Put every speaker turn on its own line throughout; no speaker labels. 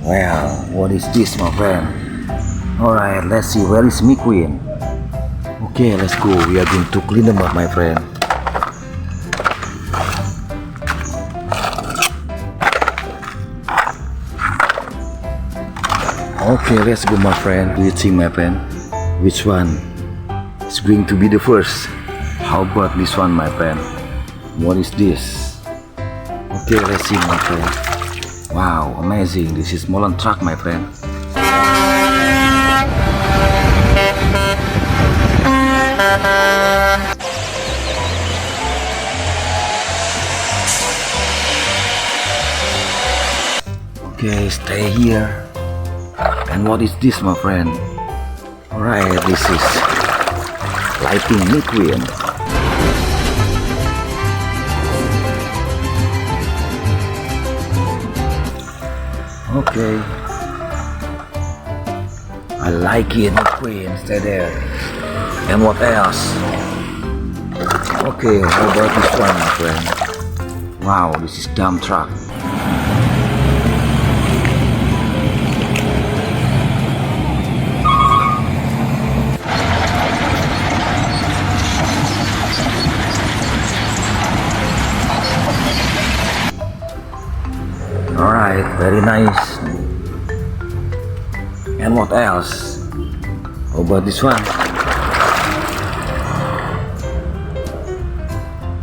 Well, what is this, my friend? Alright, let's see, where is me queen? Okay, let's go. We are going to clean them up, my friend. Okay, let's go, my friend. Do you think, my friend, which one is going to be the first? How about this one, my friend? What is this? Okay, let's see, my friend. Wow, amazing. This is Molen truck, my friend. Okay, stay here. And what is this, my friend? Alright, this is lighting liquid. Okay, I like it, liquid, stay there. And what else? Okay, how about this one, my friend? Wow, this is dump truck. Alright, very nice. And what else? How about this one?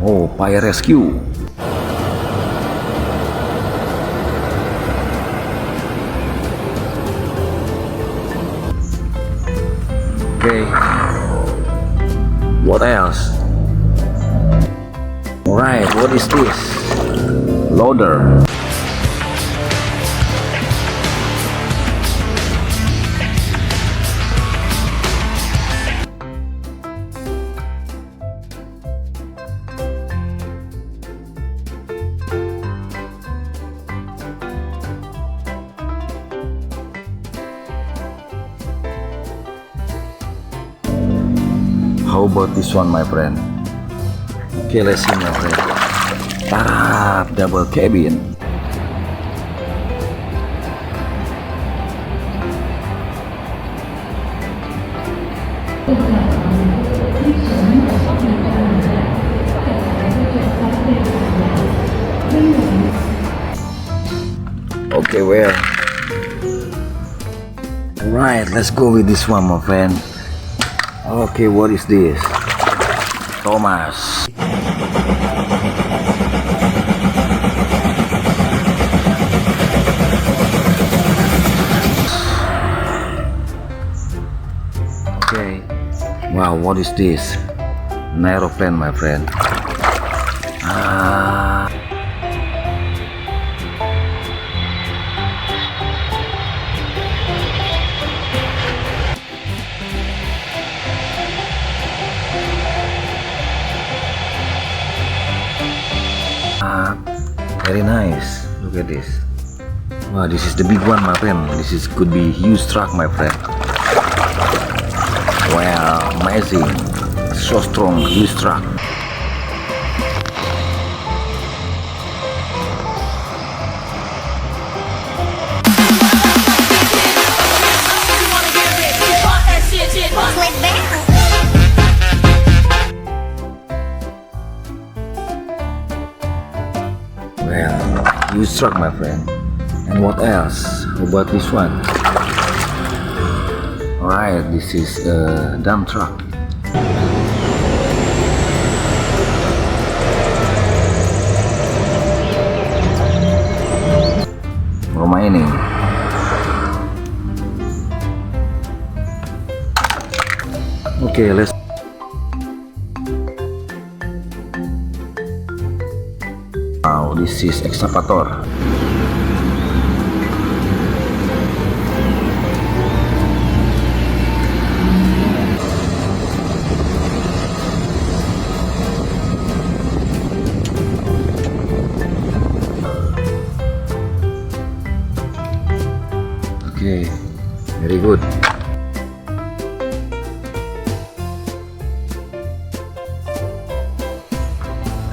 Oh, fire rescue. Okay. What else? Alright, what is this? Loader. How about this one, my friend? Okay, let's see, my friend. Tarap, double cabin. Okay, well. Alright, let's go with this one, my friend. Okay, what is this? Thomas. Okay. Wow, what is this? An aeroplane, my friend. Very nice. Look at this. Wow, this is the big one, my friend. This could be huge truck, my friend. Wow, amazing. So strong, huge truck. Well, huge truck, my friend. And what else? How about this one? Alright, this is a dump truck. Remaining. Okay, let's. Wow, this is excavator. Okay, very good.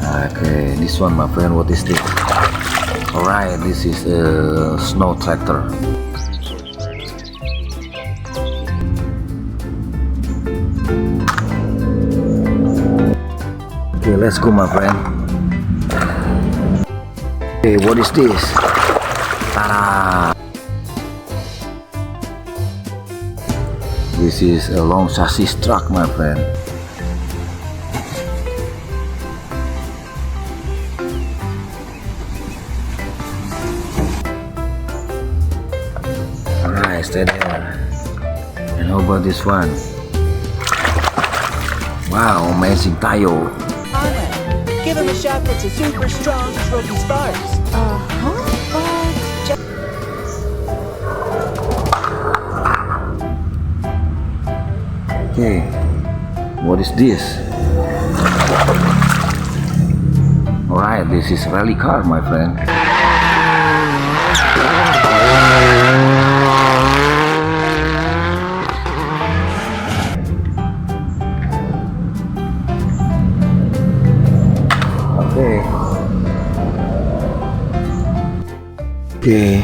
Okay, this one, my friend, what is this? Alright, this is a snow tractor. Okay, let's go, my friend. Okay, what is this? Ta-da! This is a long chassis truck, my friend. Alright, stay there. And how about this one? Wow, amazing tire.
Give him a shot that's a super strong trophy sparks.
Okay, what is this? Alright, this is rally car, my friend. Okay,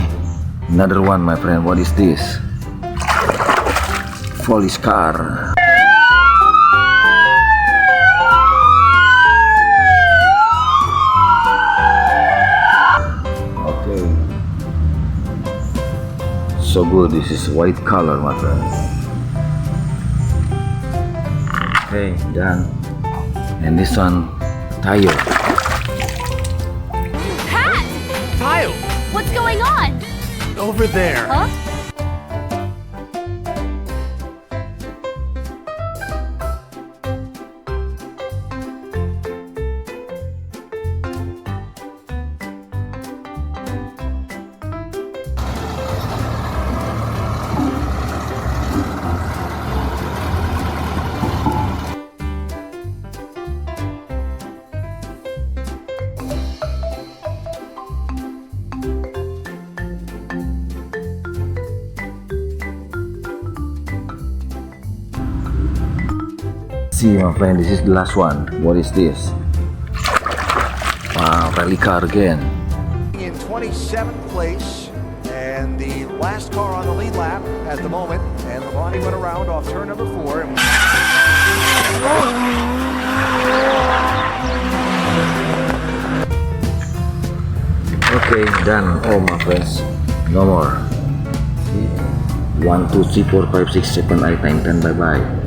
another one, my friend. What is this? Police car. Okay, so good. This is white color, my friend. Okay, done. And this one, tire.
Kyle!
What's going on?
Over there!
Huh?
See, my friend, this is the last one. What is this? Wow, rally car again.
In 27th place, and the last car on the lead lap at the moment, and the body went around off turn number 4. And
Okay, done. Oh, my friends, no more. 1, 2, 3, 4, 5, 6, 7, 8, 9, 10. Bye bye.